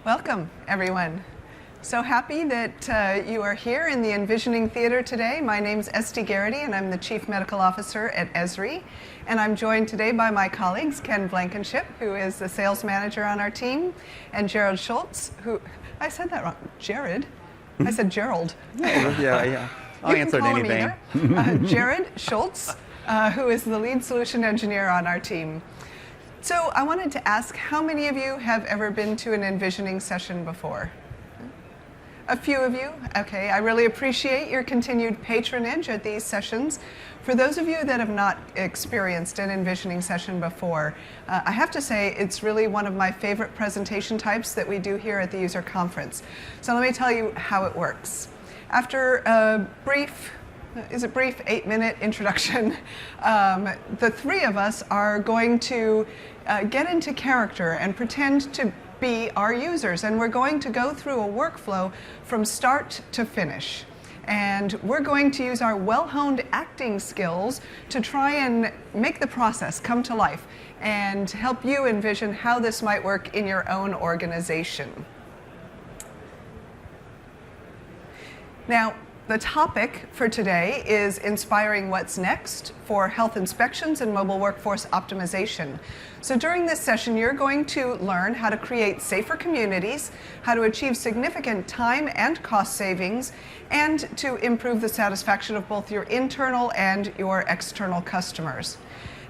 Welcome, everyone. So happy that you are here in the Envisioning Theater today. My name's Esri Garrity, and I'm the Chief Medical Officer at Esri. And I'm joined today by my colleagues, Ken Blankenship, who is the Sales Manager on our team, and Jared Schultz, who, I said that wrong, Jared? I said Gerald. Yeah. I'll answer anything. Jared Schultz, who is the Lead Solution Engineer on our team. So I wanted to ask, how many of you have ever been to an envisioning session before? A few of you? Okay, I really appreciate your continued patronage at these sessions. For those of you that have not experienced an envisioning session before, I have to say it's really one of my favorite presentation types that we do here at the user conference. So let me tell you how it works. After a brief 8-minute introduction, the three of us are going to get into character and pretend to be our users, and we're going to go through a workflow from start to finish. And we're going to use our well-honed acting skills to try and make the process come to life and help you envision how this might work in your own organization. Now, the topic for today is inspiring what's next for health inspections and mobile workforce optimization. So during this session, you're going to learn how to create safer communities, how to achieve significant time and cost savings, and to improve the satisfaction of both your internal and your external customers.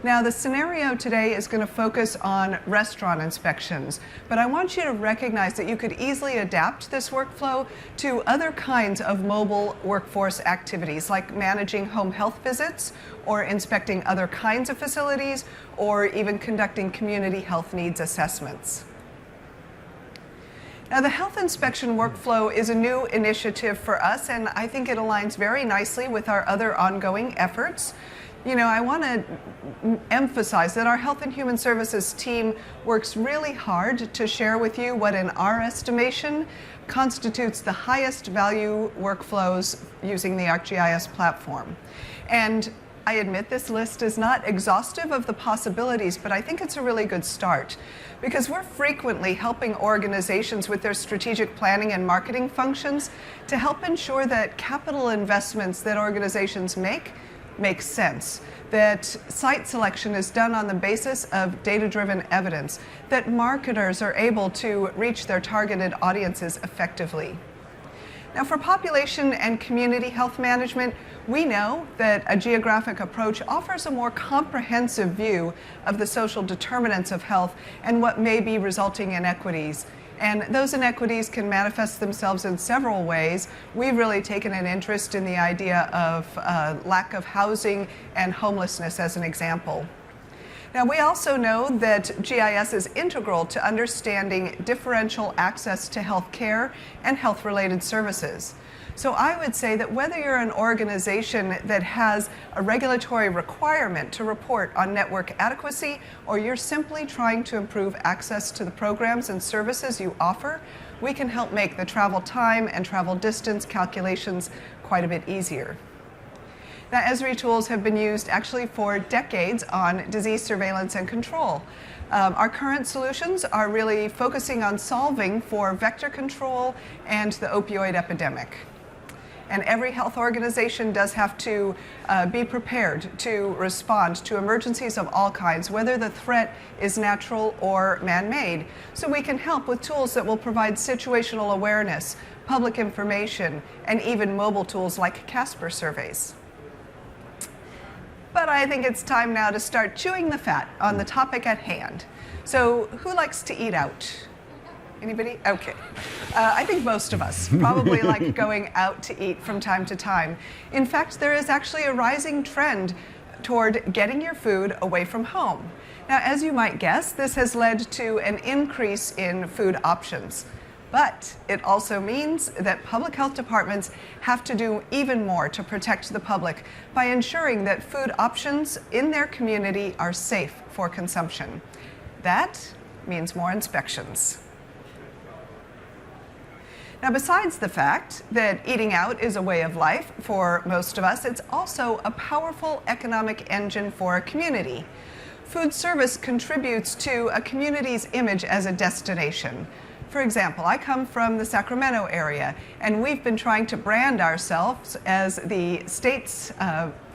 Now, the scenario today is going to focus on restaurant inspections, but I want you to recognize that you could easily adapt this workflow to other kinds of mobile workforce activities, like managing home health visits, or inspecting other kinds of facilities, or even conducting community health needs assessments. Now, the health inspection workflow is a new initiative for us, and I think it aligns very nicely with our other ongoing efforts. You know, I want to emphasize that our Health and Human Services team works really hard to share with you what, in our estimation, constitutes the highest value workflows using the ArcGIS platform. And I admit this list is not exhaustive of the possibilities, but I think it's a really good start, because we're frequently helping organizations with their strategic planning and marketing functions to help ensure that capital investments that organizations make sense, that site selection is done on the basis of data-driven evidence, that marketers are able to reach their targeted audiences effectively. Now, for population and community health management, we know that a geographic approach offers a more comprehensive view of the social determinants of health and what may be resulting inequities. And those inequities can manifest themselves in several ways. We've really taken an interest in the idea of lack of housing and homelessness as an example. Now, we also know that GIS is integral to understanding differential access to health care and health-related services. So I would say that whether you're an organization that has a regulatory requirement to report on network adequacy, or you're simply trying to improve access to the programs and services you offer, we can help make the travel time and travel distance calculations quite a bit easier. Now, Esri tools have been used actually for decades on disease surveillance and control. Our current solutions are really focusing on solving for vector control and the opioid epidemic. And every health organization does have to be prepared to respond to emergencies of all kinds, whether the threat is natural or man-made. So we can help with tools that will provide situational awareness, public information, and even mobile tools like Casper surveys. But I think it's time now to start chewing the fat on the topic at hand. So who likes to eat out? Anybody? Okay. I think most of us probably like going out to eat from time to time. In fact, there is actually a rising trend toward getting your food away from home. Now, as you might guess, this has led to an increase in food options. But it also means that public health departments have to do even more to protect the public by ensuring that food options in their community are safe for consumption. That means more inspections. Now, besides the fact that eating out is a way of life for most of us, it's also a powerful economic engine for a community. Food service contributes to a community's image as a destination. For example, I come from the Sacramento area, and we've been trying to brand ourselves as the state's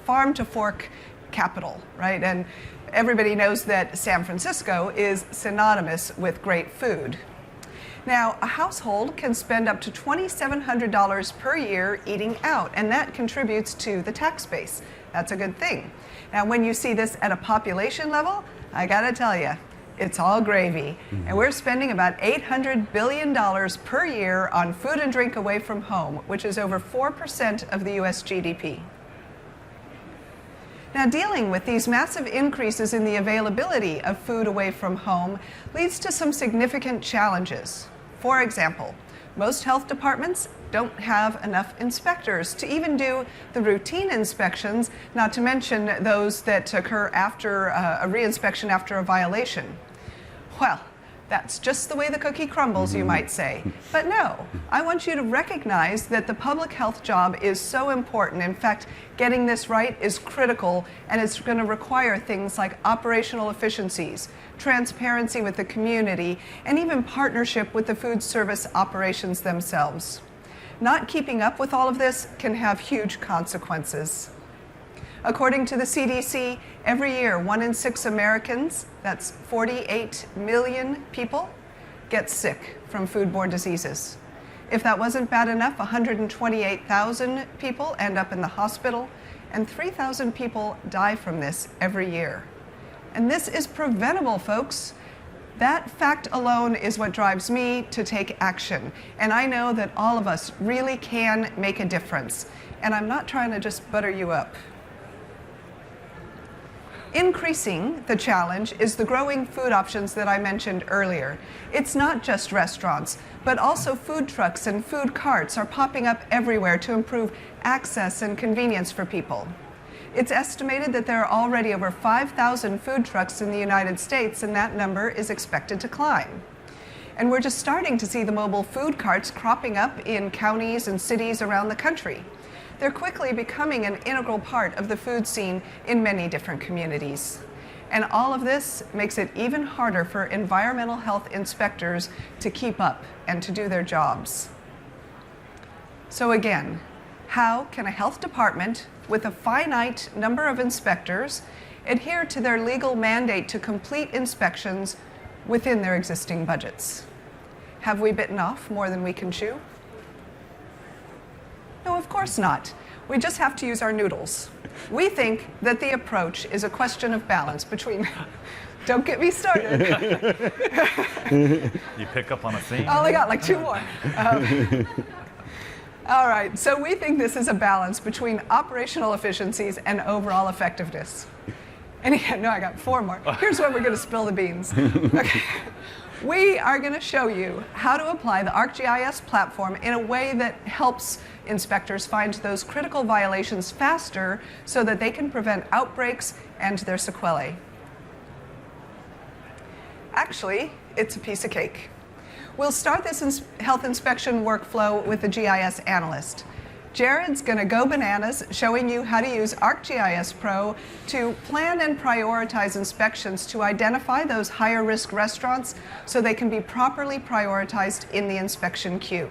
farm-to-fork capital, right? And everybody knows that San Francisco is synonymous with great food. Now, a household can spend up to $2,700 per year eating out, and that contributes to the tax base. That's a good thing. Now, when you see this at a population level, I gotta tell you, it's all gravy. And we're spending about $800 billion per year on food and drink away from home, which is over 4% of the US GDP. Now, dealing with these massive increases in the availability of food away from home leads to some significant challenges. For example, most health departments don't have enough inspectors to even do the routine inspections, not to mention those that occur after a reinspection after a violation. Well, that's just the way the cookie crumbles, you might say. But no, I want you to recognize that the public health job is so important. In fact, getting this right is critical, and it's going to require things like operational efficiencies, transparency with the community, and even partnership with the food service operations themselves. Not keeping up with all of this can have huge consequences. According to the CDC, every year 1 in 6 Americans, that's 48 million people, get sick from foodborne diseases. If that wasn't bad enough, 128,000 people end up in the hospital, and 3,000 people die from this every year. And this is preventable, folks. That fact alone is what drives me to take action. And I know that all of us really can make a difference. And I'm not trying to just butter you up. Increasing the challenge is the growing food options that I mentioned earlier. It's not just restaurants, but also food trucks and food carts are popping up everywhere to improve access and convenience for people. It's estimated that there are already over 5,000 food trucks in the United States, and that number is expected to climb. And we're just starting to see the mobile food carts cropping up in counties and cities around the country. They're quickly becoming an integral part of the food scene in many different communities. And all of this makes it even harder for environmental health inspectors to keep up and to do their jobs. So again, how can a health department with a finite number of inspectors adhere to their legal mandate to complete inspections within their existing budgets? Have we bitten off more than we can chew? No, of course not. We just have to use our noodles. We think that the approach is a question of balance between, don't get me started. You pick up on a theme. I only got like 2 more. All right, so we think this is a balance between operational efficiencies and overall effectiveness. And again, no, I got 4 more. Here's where we're going to spill the beans. Okay. We are going to show you how to apply the ArcGIS platform in a way that helps inspectors find those critical violations faster so that they can prevent outbreaks and their sequelae. Actually, it's a piece of cake. We'll start this health inspection workflow with the GIS analyst. Jared's going to go bananas showing you how to use ArcGIS Pro to plan and prioritize inspections to identify those higher risk restaurants so they can be properly prioritized in the inspection queue.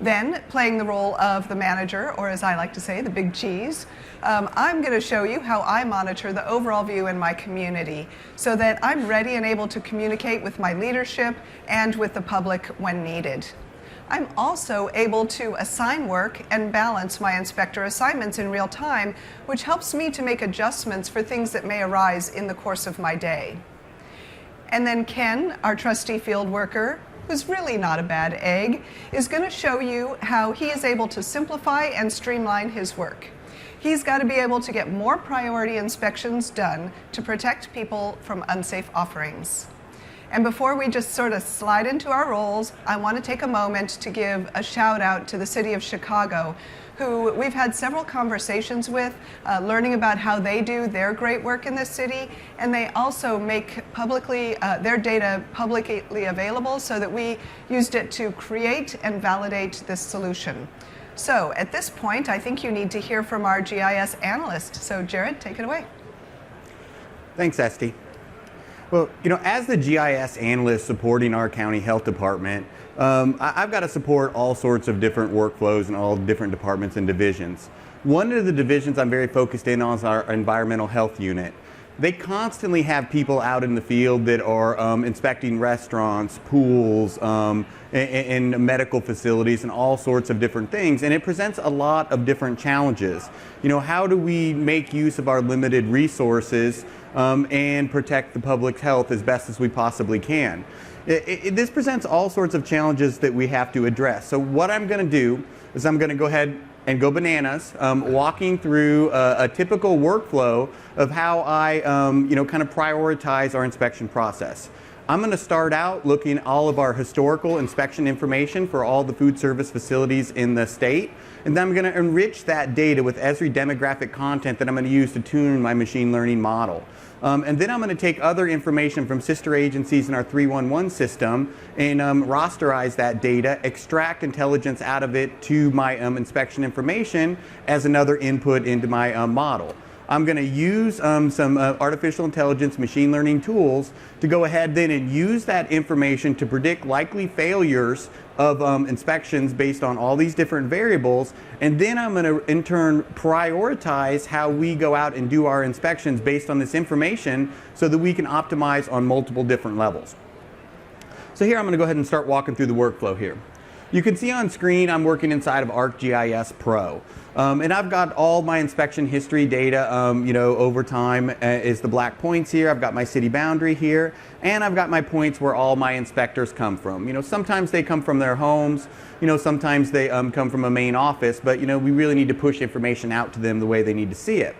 Then, playing the role of the manager, or as I like to say, the big cheese, I'm going to show you how I monitor the overall view in my community so that I'm ready and able to communicate with my leadership and with the public when needed. I'm also able to assign work and balance my inspector assignments in real time, which helps me to make adjustments for things that may arise in the course of my day. And then Ken, our trusty field worker, who's really not a bad egg, is going to show you how he is able to simplify and streamline his work. He's got to be able to get more priority inspections done to protect people from unsafe offerings. And before we just sort of slide into our roles, I want to take a moment to give a shout out to the city of Chicago, who we've had several conversations with, learning about how they do their great work in this city, and they also make publicly their data publicly available so that we used it to create and validate this solution. So at this point, I think you need to hear from our GIS analyst. So Jared, take it away. Thanks, Esty. Well, as the GIS analyst supporting our county health department, I've got to support all sorts of different workflows and all different departments and divisions. One of the divisions I'm very focused in on is our environmental health unit. They constantly have people out in the field that are inspecting restaurants, pools, and medical facilities and all sorts of different things. And it presents a lot of different challenges. How do we make use of our limited resources and protect the public health as best as we possibly can? This presents all sorts of challenges that we have to address. So what I'm going to do is I'm going to go ahead and go bananas, walking through a typical workflow of how I, kind of prioritize our inspection process. I'm going to start out looking at all of our historical inspection information for all the food service facilities in the state, and then I'm going to enrich that data with Esri demographic content that I'm going to use to tune my machine learning model. And then I'm going to take other information from sister agencies in our 311 system and rosterize that data, extract intelligence out of it to my inspection information as another input into my model. I'm going to use some artificial intelligence machine learning tools to go ahead then and use that information to predict likely failures of inspections based on all these different variables, and then I'm going to in turn prioritize how we go out and do our inspections based on this information so that we can optimize on multiple different levels. So here I'm going to go ahead and start walking through the workflow here. You can see on screen I'm working inside of ArcGIS Pro. And I've got all my inspection history data, over time is the black points here. I've got my city boundary here, and I've got my points where all my inspectors come from. Sometimes they come from their homes, sometimes they come from a main office, but we really need to push information out to them the way they need to see it.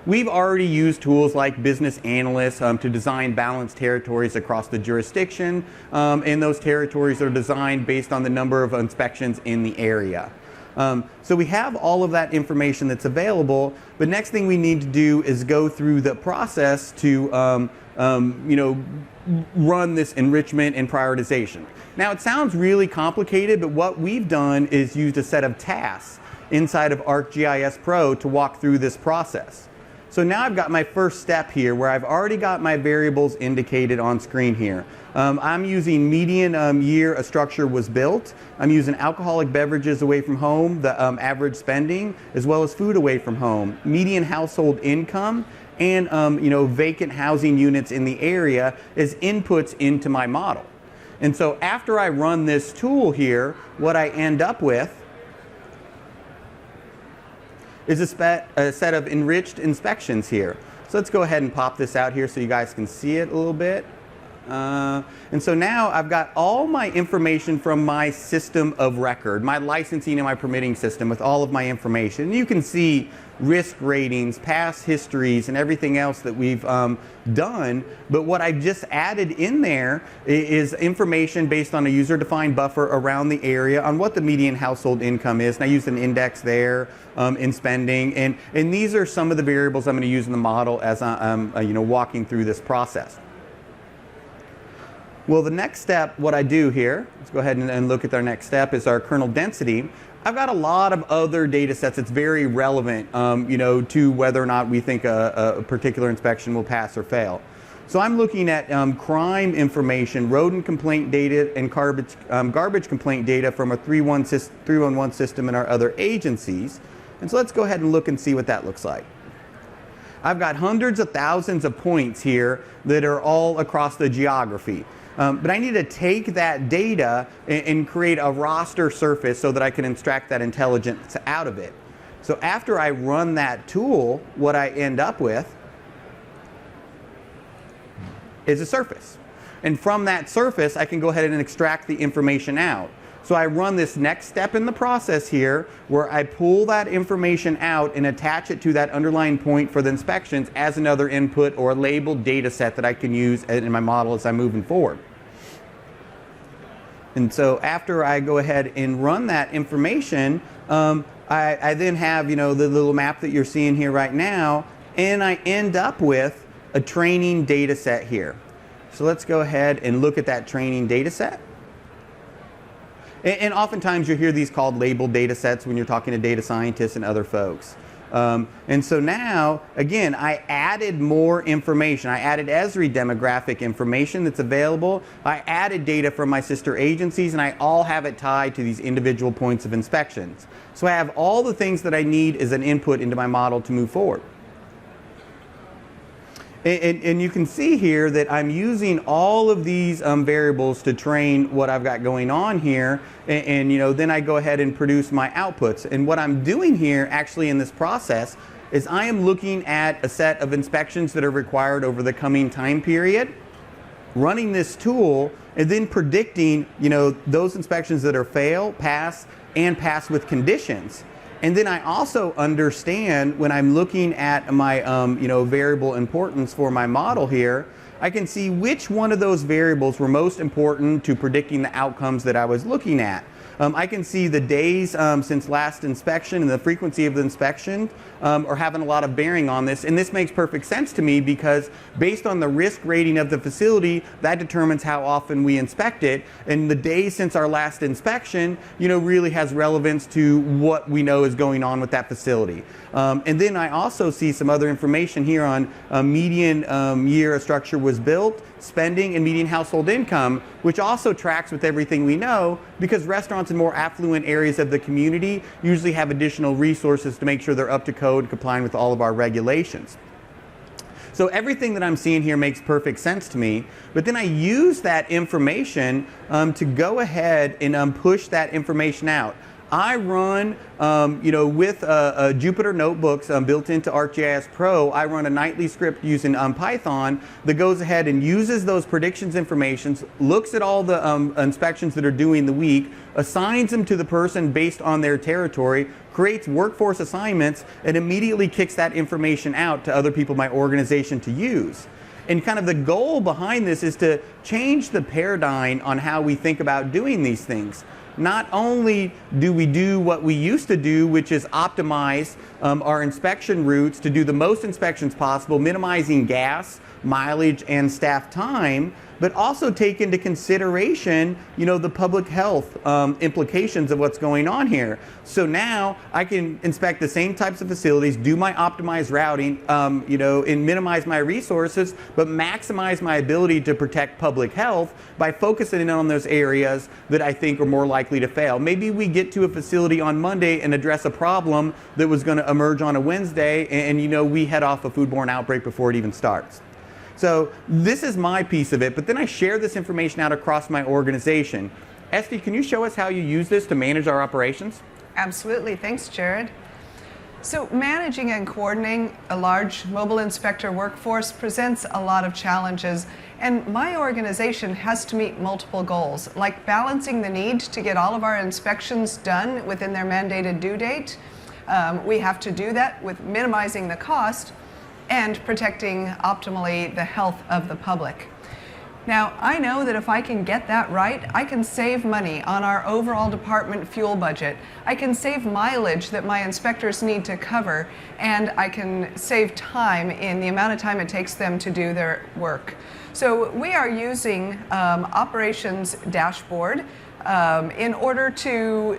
We've already used tools like business analysts to design balanced territories across the jurisdiction, and those territories are designed based on the number of inspections in the area. So we have all of that information that's available, but next thing we need to do is go through the process to run this enrichment and prioritization. Now it sounds really complicated, but what we've done is used a set of tasks inside of ArcGIS Pro to walk through this process. So now I've got my first step here where I've already got my variables indicated on screen here. I'm using median year a structure was built. I'm using alcoholic beverages away from home, the average spending, as well as food away from home, median household income, and vacant housing units in the area as inputs into my model. And so after I run this tool here, what I end up with is a set of enriched inspections here. So let's go ahead and pop this out here so you guys can see it a little bit. And so now I've got all my information from my system of record, my licensing and my permitting system with all of my information. And you can see risk ratings, past histories, and everything else that we've done. But what I've just added in there is information based on a user-defined buffer around the area on what the median household income is. And I used an index there in spending. And these are some of the variables I'm going to use in the model as I'm walking through this process. Well, the next step, what I do here, let's go ahead and look at our next step, is our kernel density. I've got a lot of other data sets that's very relevant, to whether or not we think a particular inspection will pass or fail. So I'm looking at crime information, rodent complaint data, and garbage complaint data from a 311 system and our other agencies. And so let's go ahead and look and see what that looks like. I've got hundreds of thousands of points here that are all across the geography. But I need to take that data and create a raster surface so that I can extract that intelligence out of it. So after I run that tool, what I end up with is a surface. And from that surface, I can go ahead and extract the information out. So I run this next step in the process here where I pull that information out and attach it to that underlying point for the inspections as another input or a labeled data set that I can use in my model as I'm moving forward. And so after I go ahead and run that information, I then have the little map that you're seeing here right now, and I end up with a training data set here. So let's go ahead and look at that training data set. And oftentimes you hear these called labeled data sets when you're talking to data scientists and other folks. And so now, again, I added more information. I added Esri demographic information that's available. I added data from my sister agencies, and I all have it tied to these individual points of inspections. So I have all the things that I need as an input into my model to move forward. And you can see here that I'm using all of these variables to train what I've got going on here, and you know, then I go ahead and produce my outputs. And what I'm doing here actually in this process is I am looking at a set of inspections that are required over the coming time period, running this tool, and then predicting, you know, those inspections that are fail, pass, and pass with conditions. And then I also understand when I'm looking at my you know, variable importance for my model here, I can see which one of those variables were most important to predicting the outcomes that I was looking at. I can see the days since last inspection and the frequency of the inspection are having a lot of bearing on this. And this makes perfect sense to me because based on the risk rating of the facility, that determines how often we inspect it. And the days since our last inspection, you know, really has relevance to what we know is going on with that facility. And then I also see some other information here on median year a structure was built, spending, and median household income, which also tracks with everything we know because restaurants in more affluent areas of the community usually have additional resources to make sure they're up to code, complying with all of our regulations. So everything that I'm seeing here makes perfect sense to me, but then I use that information to go ahead and push that information out. I run, you know, with Jupyter notebooks built into ArcGIS Pro, I run a nightly script using Python that goes ahead and uses those predictions information, looks at all the inspections that are due in the week, assigns them to the person based on their territory, creates workforce assignments, and immediately kicks that information out to other people in my organization to use. And kind of the goal behind this is to change the paradigm on how we think about doing these things. Not only do we do what we used to do, which is optimize our inspection routes to do the most inspections possible, minimizing gas, mileage, and staff time, but also take into consideration, you know, the public health implications of what's going on here. So now I can inspect the same types of facilities, do my optimized routing, you know, and minimize my resources, but maximize my ability to protect public health by focusing in on those areas that I think are more likely to fail. Maybe we get to a facility on Monday and address a problem that was going to emerge on a Wednesday, and you know, we head off a foodborne outbreak before it even starts. So this is my piece of it, but then I share this information out across my organization. Esri, can you show us how you use this to manage our operations? Absolutely. Thanks, Jared. So managing and coordinating a large mobile inspector workforce presents a lot of challenges, and my organization has to meet multiple goals, like balancing the need to get all of our inspections done within their mandated due date. We have to do that with minimizing the cost and protecting optimally the health of the public. Now, I know that if I can get that right, I can save money on our overall department fuel budget. I can save mileage that my inspectors need to cover, and I can save time in the amount of time it takes them to do their work. So we are using Operations Dashboard in order to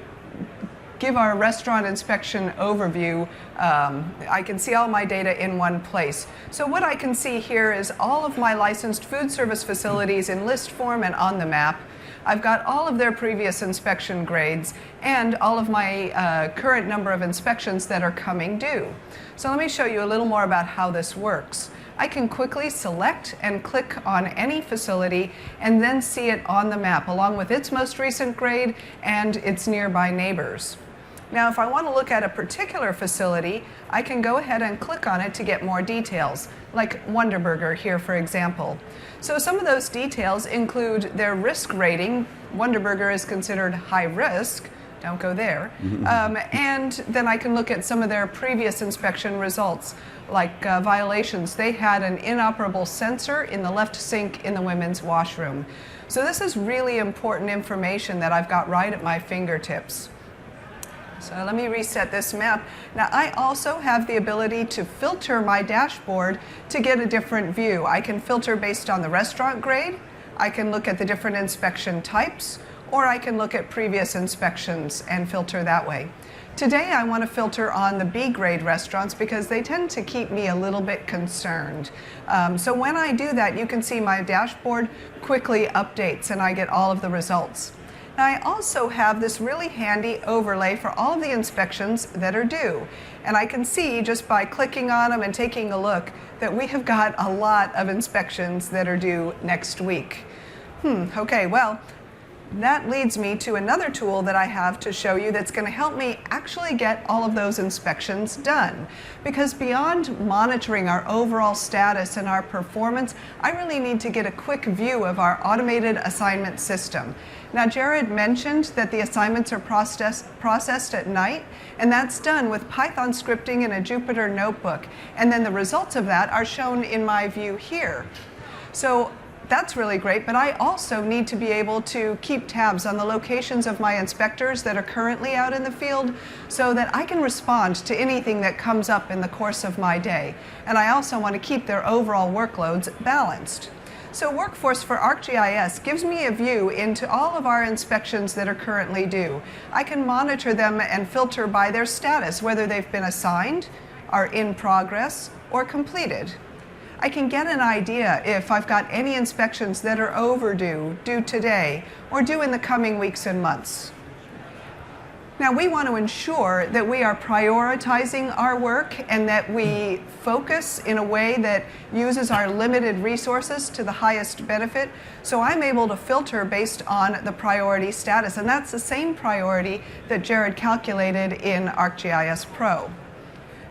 give our restaurant inspection overview. I can see all my data in one place. So what I can see here is all of my licensed food service facilities in list form and on the map. I've got all of their previous inspection grades and all of my current number of inspections that are coming due. So let me show you a little more about how this works. I can quickly select and click on any facility and then see it on the map along with its most recent grade and its nearby neighbors. Now, if I want to look at a particular facility, I can go ahead and click on it to get more details, like Wonderburger here, for example. So some of those details include their risk rating. Wonderburger is considered high risk. Don't go there. And then I can look at some of their previous inspection results, like violations. They had an inoperable sensor in the left sink in the women's washroom. So this is really important information that I've got right at my fingertips. So let me reset this map. Now I also have the ability to filter my dashboard to get a different view. I can filter based on the restaurant grade, I can look at the different inspection types, or I can look at previous inspections and filter that way. Today I want to filter on the B-grade restaurants because they tend to keep me a little bit concerned. So when I do that, you can see my dashboard quickly updates and I get all of the results. Now I also have this really handy overlay for all of the inspections that are due. And I can see just by clicking on them and taking a look that we have got a lot of inspections that are due next week. Okay, well, that leads me to another tool that I have to show you that's going to help me actually get all of those inspections done. Because beyond monitoring our overall status and our performance, I really need to get a quick view of our automated assignment system. Now, Jared mentioned that the assignments are processed at night, and that's done with Python scripting in a Jupyter notebook. And then the results of that are shown in my view here. So that's really great, but I also need to be able to keep tabs on the locations of my inspectors that are currently out in the field so that I can respond to anything that comes up in the course of my day. And I also want to keep their overall workloads balanced. So Workforce for ArcGIS gives me a view into all of our inspections that are currently due. I can monitor them and filter by their status, whether they've been assigned, are in progress, or completed. I can get an idea if I've got any inspections that are overdue, due today, or due in the coming weeks and months. Now, we want to ensure that we are prioritizing our work and that we focus in a way that uses our limited resources to the highest benefit. So I'm able to filter based on the priority status, and that's the same priority that Jared calculated in ArcGIS Pro.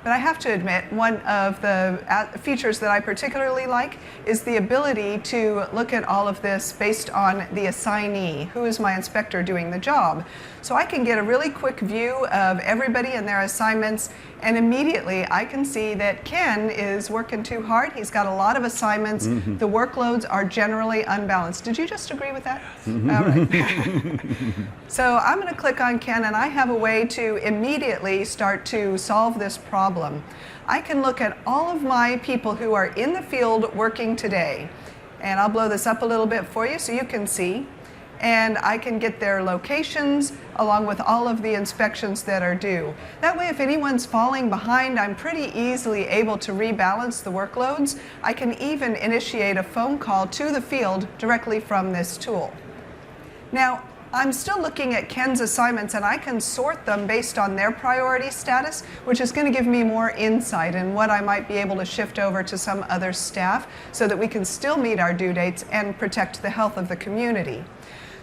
But I have to admit, one of the features that I particularly like is the ability to look at all of this based on the assignee, who is my inspector doing the job. So I can get a really quick view of everybody and their assignments, and immediately I can see that Ken is working too hard. He's got a lot of assignments. The workloads are generally unbalanced. Did you just agree with that? All right. So I'm going to click on Ken, and I have a way to immediately start to solve this problem. I can look at all of my people who are in the field working today, and I'll blow this up a little bit for you so you can see. And I can get their locations along with all of the inspections that are due. That way, if anyone's falling behind, I'm pretty easily able to rebalance the workloads. I can even initiate a phone call to the field directly from this tool. Now, I'm still looking at Ken's assignments, and I can sort them based on their priority status, which is going to give me more insight in what I might be able to shift over to some other staff so that we can still meet our due dates and protect the health of the community.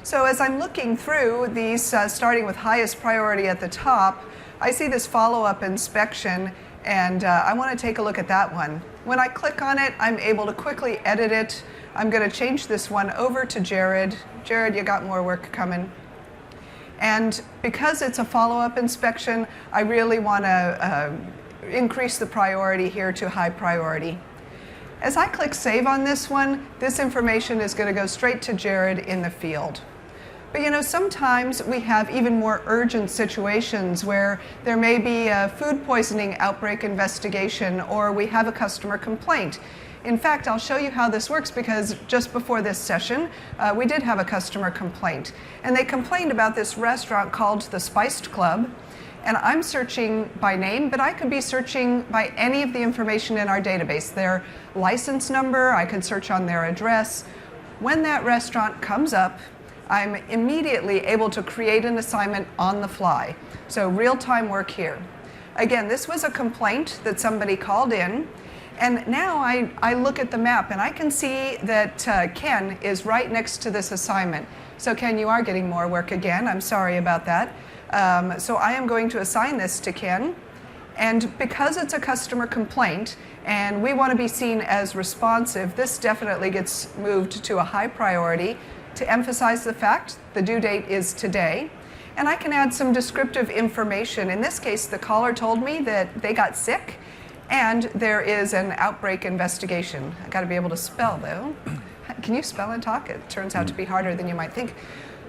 So as I'm looking through these, starting with highest priority at the top, I see this follow-up inspection, and I want to take a look at that one. When I click on it, I'm able to quickly edit it. I'm going to change this one over to Jared. Jared, you got more work coming. And because it's a follow-up inspection, I really want to increase the priority here to high priority. As I click Save on this one, this information is going to go straight to Jared in the field. But you know, sometimes we have even more urgent situations where there may be a food poisoning outbreak investigation, or we have a customer complaint. In fact, I'll show you how this works because just before this session, we did have a customer complaint. And they complained about this restaurant called the Spiced Club. And I'm searching by name, but I could be searching by any of the information in our database. Their license number, I could search on their address. When that restaurant comes up, I'm immediately able to create an assignment on the fly. So real-time work here. Again, this was a complaint that somebody called in, and now I look at the map and I can see that Ken is right next to this assignment. So Ken, you are getting more work again. I'm sorry about that. So I am going to assign this to Ken, and because it's a customer complaint and we want to be seen as responsive, this definitely gets moved to a high priority to emphasize the fact the due date is today. And I can add some descriptive information. In this case, the caller told me that they got sick and there is an outbreak investigation. I got to be able to spell though. Can you spell and talk? It turns out to be harder than you might think.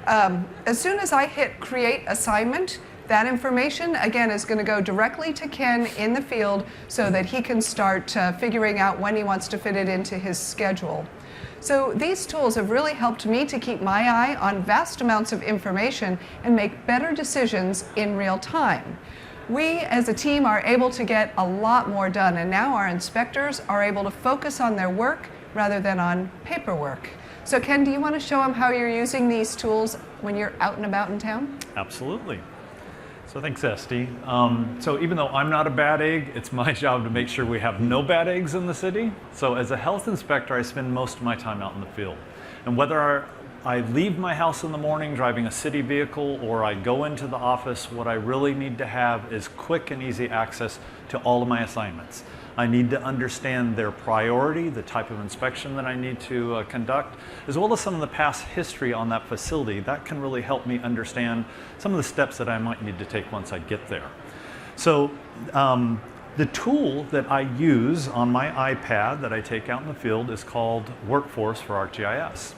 As soon as I hit create assignment, that information again is going to go directly to Ken in the field so that he can start figuring out when he wants to fit it into his schedule. So these tools have really helped me to keep my eye on vast amounts of information and make better decisions in real time. we as a team are able to get a lot more done, and now our inspectors are able to focus on their work rather than on paperwork. So Ken, do you want to show them how you're using these tools when you're out and about in town? Absolutely. So thanks, Esty. So even though I'm not a bad egg, it's my job to make sure we have no bad eggs in the city. So as a health inspector, I spend most of my time out in the field. And whether I leave my house in the morning driving a city vehicle or I go into the office, what I really need to have is quick and easy access to all of my assignments. I need to understand their priority, the type of inspection that I need to conduct, as well as some of the past history on that facility. That can really help me understand some of the steps that I might need to take once I get there. So the tool that I use on my iPad that I take out in the field is called Workforce for ArcGIS.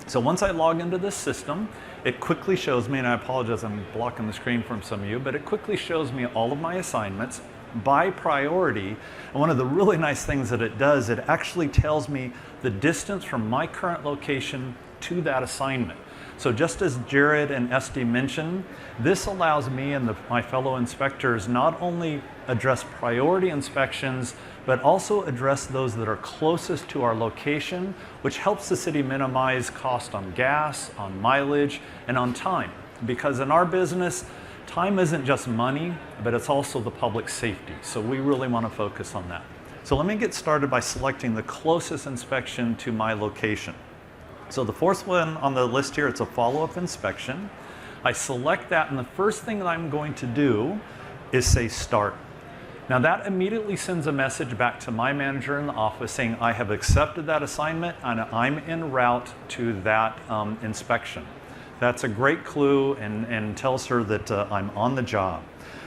So once I log into this system, it quickly shows me, and I apologize, I'm blocking the screen from some of you, but it quickly shows me all of my assignments by priority. And one of the really nice things that it does, it actually tells me the distance from my current location to that assignment. So just as Jared and Esty mentioned, this allows me and my fellow inspectors not only address priority inspections, but also address those that are closest to our location, which helps the city minimize cost on gas, on mileage, and on time. Because in our business, time isn't just money, but it's also the public safety. So we really want to focus on that. So let me get started by selecting the closest inspection to my location. So the fourth one on the list here, it's a follow-up inspection. I select that, and the first thing that I'm going to do is say start. Now that immediately sends a message back to my manager in the office saying I have accepted that assignment and I'm en route to that inspection. That's a great clue and tells her that I'm on the job.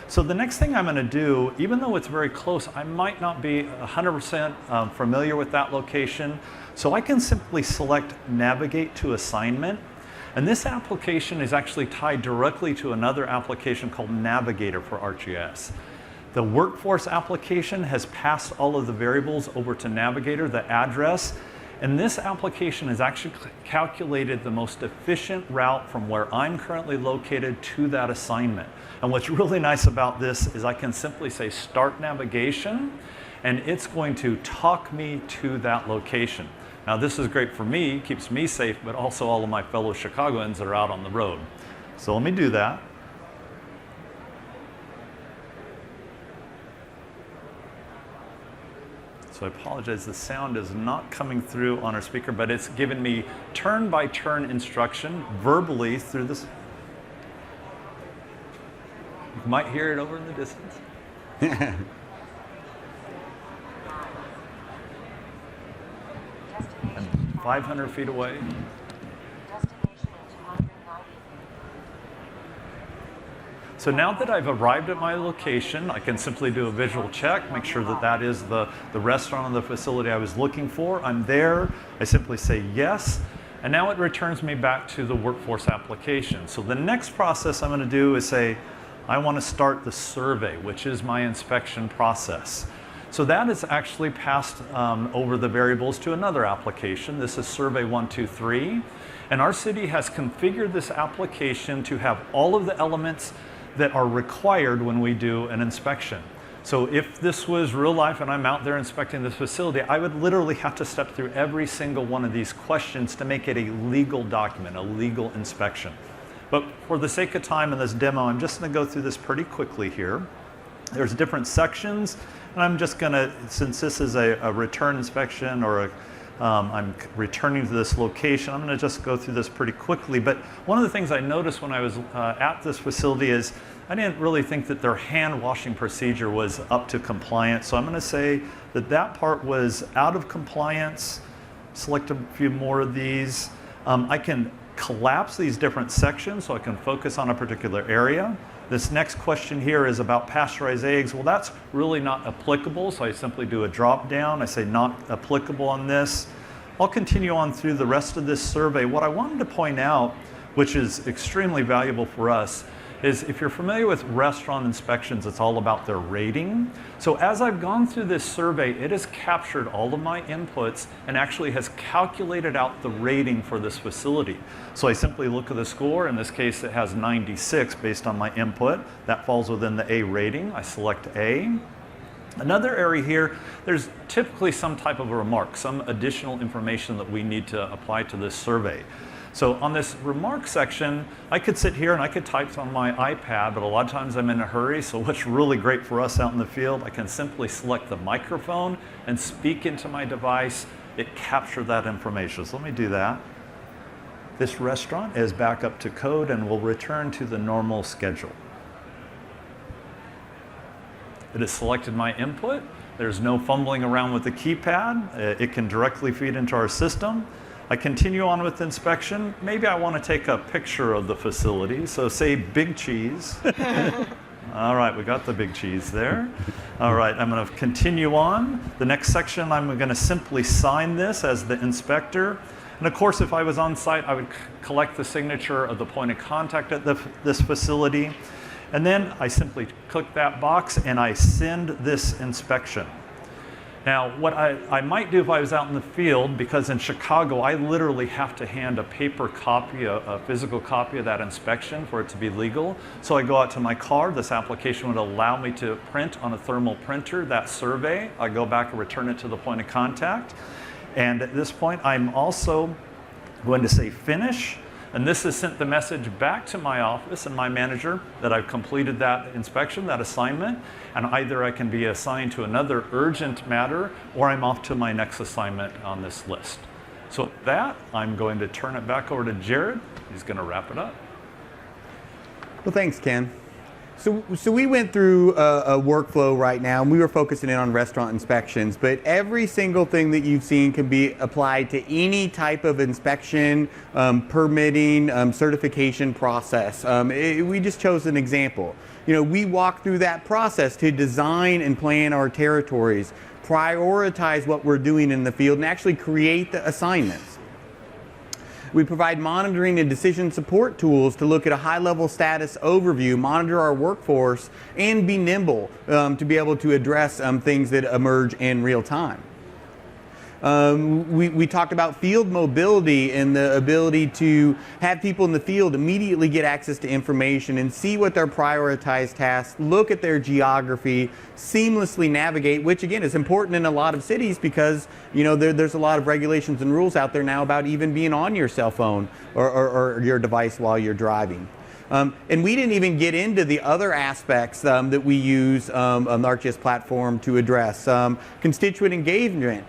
So the next thing I'm going to do, even though it's very close, I might not be 100% familiar with that location. So I can simply select Navigate to Assignment. And this application is actually tied directly to another application called Navigator for ArcGIS. The Workforce application has passed all of the variables over to Navigator, the address. And this application has actually calculated the most efficient route from where I'm currently located to that assignment. And what's really nice about this is I can simply say start navigation, and it's going to talk me to that location. Now this is great for me, keeps me safe, but also all of my fellow Chicagoans that are out on the road. So let me do that. So I apologize, the sound is not coming through on our speaker, but it's given me turn-by-turn instruction verbally through this. You might hear it over in the distance. 500 feet away. So now that I've arrived at my location, I can simply do a visual check, make sure that that is the restaurant or the facility I was looking for. I'm there, I simply say yes, and now it returns me back to the Workforce application. So the next process I'm going to do is say, I want to start the survey, which is my inspection process. So that is actually passed over the variables to another application. This is Survey 123, and our city has configured this application to have all of the elements that are required when we do an inspection. So if this was real life and I'm out there inspecting this facility, I would literally have to step through every single one of these questions to make it a legal document, a legal inspection. But for the sake of time in this demo, I'm just going to go through this pretty quickly here. There's different sections, and I'm just going to, since this is a return inspection or I'm returning to this location, I'm going to just go through this pretty quickly. But one of the things I noticed when I was at this facility is I didn't really think that their hand washing procedure was up to compliance. So I'm going to say that that part was out of compliance. Select a few more of these. I can collapse these different sections so I can focus on a particular area. This next question here is about pasteurized eggs. Well, that's really not applicable, so I simply do a drop down. I say not applicable on this. I'll continue on through the rest of this survey. What I wanted to point out, which is extremely valuable for us, is if you're familiar with restaurant inspections, it's all about their rating. So as I've gone through this survey, it has captured all of my inputs and actually has calculated out the rating for this facility. So I simply look at the score. In this case, it has 96 based on my input. That falls within the A rating. I select A. Another area here, there's typically some type of a remark, some additional information that we need to apply to this survey. So on this remark section, I could sit here and I could type on my iPad, but a lot of times I'm in a hurry. So what's really great for us out in the field, I can simply select the microphone and speak into my device. It captures that information. So let me do that. This restaurant is back up to code and will return to the normal schedule. It has selected my input. There's no fumbling around with the keypad. It can directly feed into our system. I continue on with inspection. Maybe I want to take a picture of the facility. So say big cheese. All right, we got the big cheese there. All right, I'm going to continue on. The next section, I'm going to simply sign this as the inspector. And of course, if I was on site, I would collect the signature of the point of contact at this facility. And then I simply click that box and I send this inspection. Now, what I might do if I was out in the field, because in Chicago, I literally have to hand a paper copy, a physical copy of that inspection for it to be legal. So I go out to my car. This application would allow me to print on a thermal printer that survey. I go back and return it to the point of contact. And at this point, I'm also going to say finish. And this has sent the message back to my office and my manager that I've completed that inspection, that assignment, and either I can be assigned to another urgent matter or I'm off to my next assignment on this list. So with that, I'm going to turn it back over to Jared. He's going to wrap it up. Well, thanks, Ken. So we went through a workflow right now, and we were focusing in on restaurant inspections, but every single thing that you've seen can be applied to any type of inspection, permitting, certification process. We just chose an example. You know, we walk through that process to design and plan our territories, prioritize what we're doing in the field, and actually create the assignments. We provide monitoring and decision support tools to look at a high-level status overview, monitor our workforce, and be nimble to be able to address things that emerge in real time. We talked about field mobility and the ability to have people in the field immediately get access to information and see what their prioritized tasks, look at their geography, seamlessly navigate, which again is important in a lot of cities because you know there's a lot of regulations and rules out there now about even being on your cell phone or your device while you're driving. And we didn't even get into the other aspects that we use on the ArcGIS platform to address. Constituent engagement.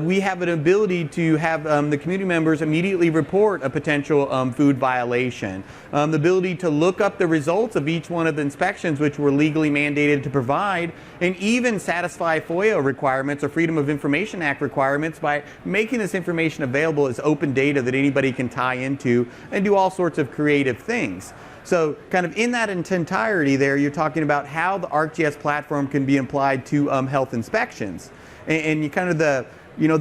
We have an ability to have the community members immediately report a potential food violation. The ability to look up the results of each one of the inspections which we're legally mandated to provide, and even satisfy FOIA requirements or Freedom of Information Act requirements by making this information available as open data that anybody can tie into and do all sorts of creative things. So kind of in that entirety there, you're talking about how the ArcGIS platform can be applied to health inspections. And you kind of the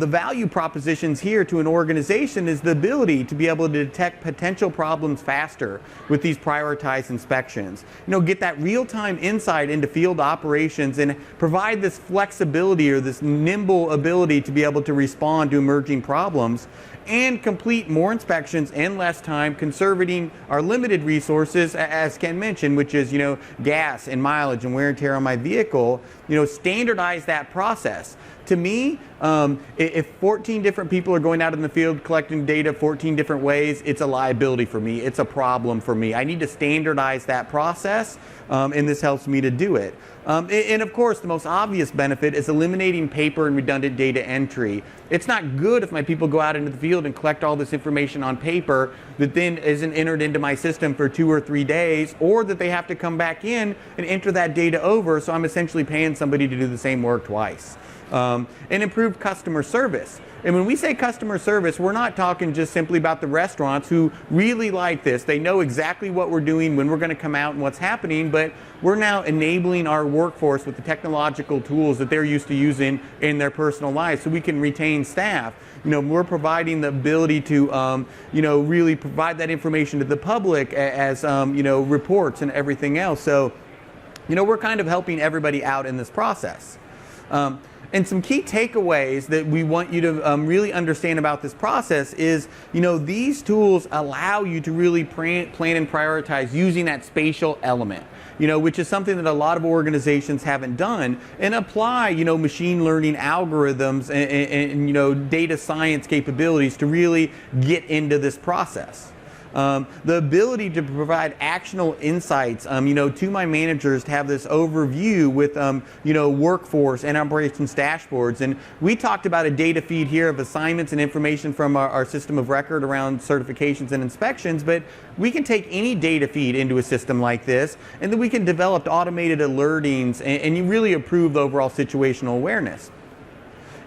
value propositions here to an organization is the ability to be able to detect potential problems faster with these prioritized inspections. You know, get that real-time insight into field operations and provide this flexibility or this nimble ability to be able to respond to emerging problems and complete more inspections in less time, conserving our limited resources, as Ken mentioned, which is, you know, gas and mileage and wear and tear on my vehicle, you know, standardize that process. To me, if 14 different people are going out in the field collecting data 14 different ways, it's a liability for me. It's a problem for me. I need to standardize that process, and this helps me to do it. And of course, the most obvious benefit is eliminating paper and redundant data entry. It's not good if my people go out into the field and collect all this information on paper that then isn't entered into my system for 2 or 3 days, or that they have to come back in and enter that data over, so I'm essentially paying somebody to do the same work twice. and improved customer service. And when we say customer service, we're not talking just simply about the restaurants who really like this. They know exactly what we're doing, when we're going to come out, and what's happening, but we're now enabling our workforce with the technological tools that they're used to using in their personal lives so we can retain staff. We're providing the ability to, really provide that information to the public as, reports and everything else. So, we're kind of helping everybody out in this process. And some key takeaways that we want you to really understand about this process is, these tools allow you to really plan and prioritize using that spatial element, which is something that a lot of organizations haven't done, and apply, machine learning algorithms and data science capabilities to really get into this process. The ability to provide actionable insights, to my managers to have this overview with, workforce and operations dashboards. And we talked about a data feed here of assignments and information from our system of record around certifications and inspections, but we can take any data feed into a system like this, and then we can develop automated alertings and you really improve the overall situational awareness.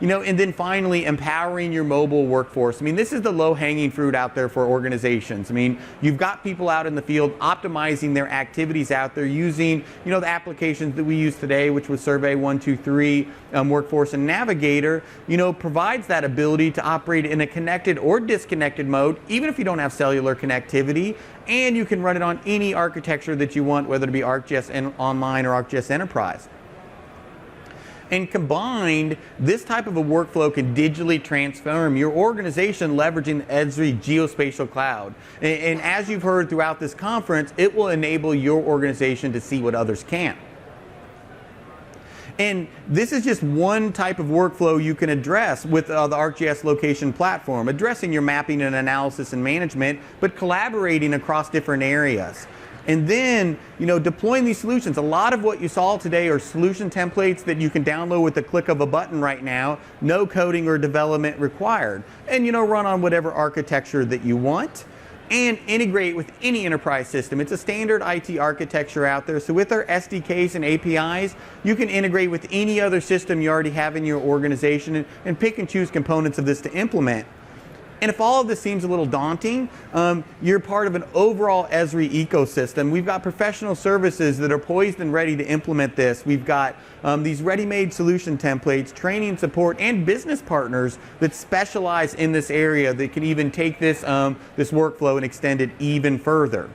And then finally, empowering your mobile workforce. This is the low-hanging fruit out there for organizations. You've got people out in the field optimizing their activities out there using, the applications that we use today, which was Survey 123, Workforce and Navigator, provides that ability to operate in a connected or disconnected mode, even if you don't have cellular connectivity, and you can run it on any architecture that you want, whether it be ArcGIS Online or ArcGIS Enterprise. And combined, this type of a workflow can digitally transform your organization leveraging the Esri geospatial cloud. And as you've heard throughout this conference, it will enable your organization to see what others can't. And this is just one type of workflow you can address with the ArcGIS location platform, addressing your mapping and analysis and management, but collaborating across different areas. And then, deploying these solutions. A lot of what you saw today are solution templates that you can download with the click of a button right now, no coding or development required. And, run on whatever architecture that you want and integrate with any enterprise system. It's a standard IT architecture out there. So with our SDKs and APIs, you can integrate with any other system you already have in your organization and pick and choose components of this to implement. And if all of this seems a little daunting, you're part of an overall Esri ecosystem. We've got professional services that are poised and ready to implement this. We've got these ready-made solution templates, training support, and business partners that specialize in this area that can even take this, this workflow and extend it even further.